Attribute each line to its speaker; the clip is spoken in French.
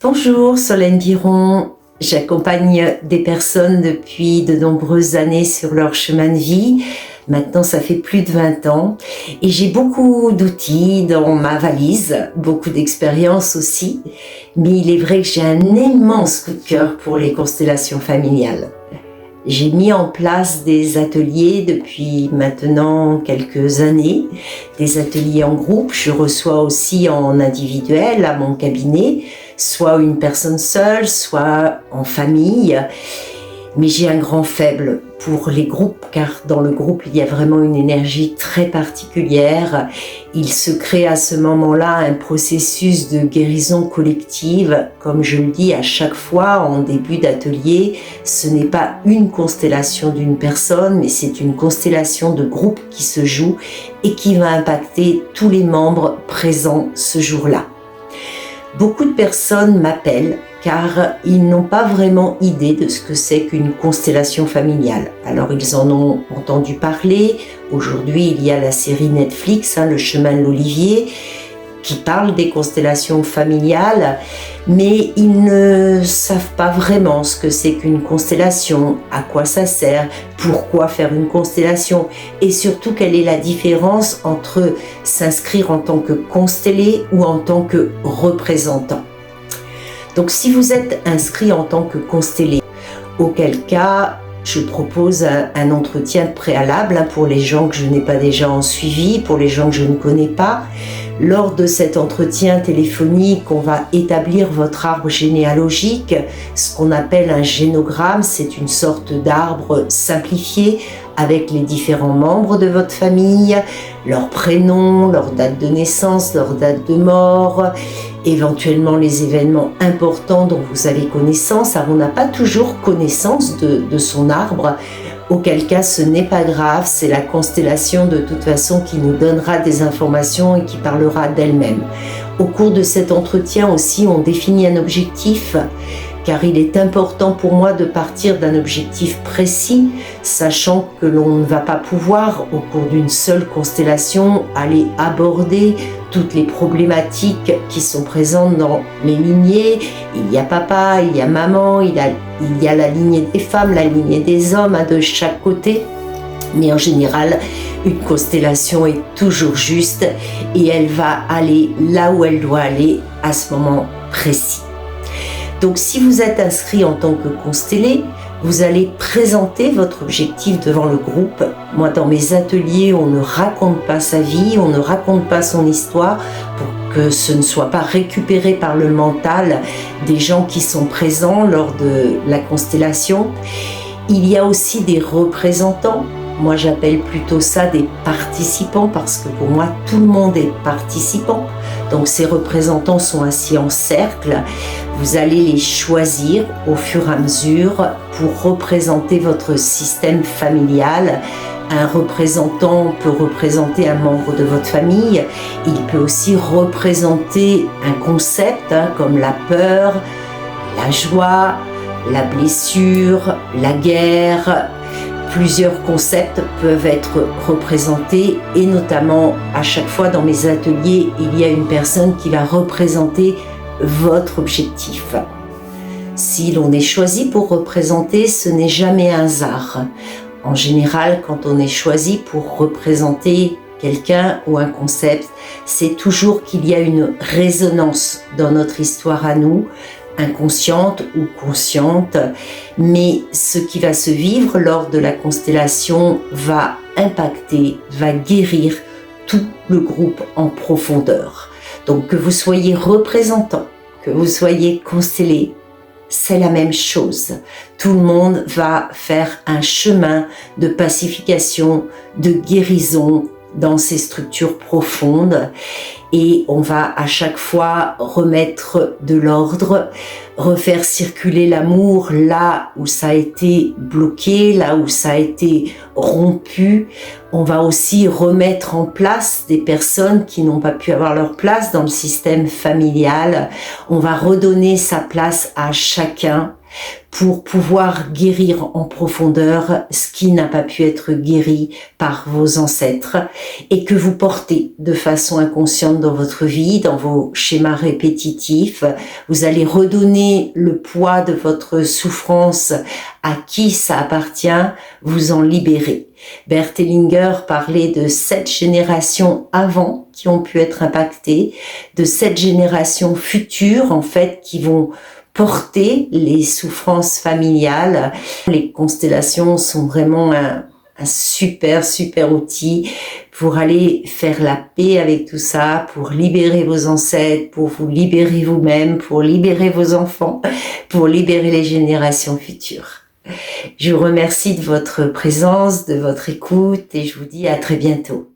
Speaker 1: Bonjour, Solène Biron. J'accompagne des personnes depuis de nombreuses années sur leur chemin de vie. Maintenant, ça fait plus de 20 ans et j'ai beaucoup d'outils dans ma valise, beaucoup d'expérience aussi. Mais il est vrai que j'ai un immense coup de cœur pour les constellations familiales. J'ai mis en place des ateliers depuis maintenant quelques années, des ateliers en groupe. Je reçois aussi en individuel à mon cabinet, soit une personne seule, soit en famille. Mais j'ai un grand faible pour les groupes, car dans le groupe, il y a vraiment une énergie très particulière. Il se crée à ce moment-là un processus de guérison collective. Comme je le dis à chaque fois en début d'atelier, ce n'est pas une constellation d'une personne, mais c'est une constellation de groupe qui se joue et qui va impacter tous les membres présents ce jour-là. Beaucoup de personnes m'appellent car ils n'ont pas vraiment idée de ce que c'est qu'une constellation familiale. Alors ils en ont entendu parler. Aujourd'hui, il y a la série Netflix, Le chemin de l'Olivier, qui parle des constellations familiales, mais ils ne savent pas vraiment ce que c'est qu'une constellation, à quoi ça sert, pourquoi faire une constellation, et surtout quelle est la différence entre s'inscrire en tant que constellé ou en tant que représentant. Donc si vous êtes inscrit en tant que constellé, auquel cas je propose un entretien préalable pour les gens que je n'ai pas déjà en suivi, pour les gens que je ne connais pas. Lors de cet entretien téléphonique, on va établir votre arbre généalogique, ce qu'on appelle un génogramme. C'est une sorte d'arbre simplifié avec les différents membres de votre famille, leur prénom, leur date de naissance, leur date de mort, éventuellement les événements importants dont vous avez connaissance. Alors on n'a pas toujours connaissance de son arbre, auquel cas ce n'est pas grave, c'est la constellation de toute façon qui nous donnera des informations et qui parlera d'elle-même. Au cours de cet entretien aussi, on définit un objectif, car il est important pour moi de partir d'un objectif précis, sachant que l'on ne va pas pouvoir, au cours d'une seule constellation, aller aborder toutes les problématiques qui sont présentes dans les lignées. Il y a papa, il y a maman, il y a la lignée des femmes, la lignée des hommes de chaque côté. Mais en général, une constellation est toujours juste et elle va aller là où elle doit aller à ce moment précis. Donc si vous êtes inscrit en tant que constellé, vous allez présenter votre objectif devant le groupe. Moi, dans mes ateliers, on ne raconte pas sa vie, on ne raconte pas son histoire pour que ce ne soit pas récupéré par le mental des gens qui sont présents lors de la constellation. Il y a aussi des représentants. Moi, j'appelle plutôt ça des participants parce que pour moi, tout le monde est participant. Donc, ces représentants sont assis en cercle. Vous allez les choisir au fur et à mesure pour représenter votre système familial. Un représentant peut représenter un membre de votre famille. Il peut aussi représenter un concept comme la peur, la joie, la blessure, la guerre. Plusieurs concepts peuvent être représentés et notamment à chaque fois dans mes ateliers, il y a une personne qui va représenter votre objectif. Si l'on est choisi pour représenter, ce n'est jamais un hasard. En général, quand on est choisi pour représenter quelqu'un ou un concept, c'est toujours qu'il y a une résonance dans notre histoire à nous, inconsciente ou consciente, mais ce qui va se vivre lors de la constellation va impacter, va guérir tout le groupe en profondeur. Donc que vous soyez représentant, que vous soyez constellé, c'est la même chose. Tout le monde va faire un chemin de pacification, de guérison dans ces structures profondes et on va à chaque fois remettre de l'ordre, refaire circuler l'amour là où ça a été bloqué, là où ça a été rompu. On va aussi remettre en place des personnes qui n'ont pas pu avoir leur place dans le système familial. On va redonner sa place à chacun. pour pouvoir guérir en profondeur ce qui n'a pas pu être guéri par vos ancêtres et que vous portez de façon inconsciente dans votre vie, dans vos schémas répétitifs. Vous allez redonner le poids de votre souffrance à qui ça appartient, vous en libérer. Bert Hellinger parlait de 7 générations avant qui ont pu être impactées, de 7 générations futures en fait qui vont porter les souffrances familiales. Les constellations sont vraiment un super outil pour aller faire la paix avec tout ça, pour libérer vos ancêtres, pour vous libérer vous-même, pour libérer vos enfants, pour libérer les générations futures. Je vous remercie de votre présence, de votre écoute et je vous dis à très bientôt.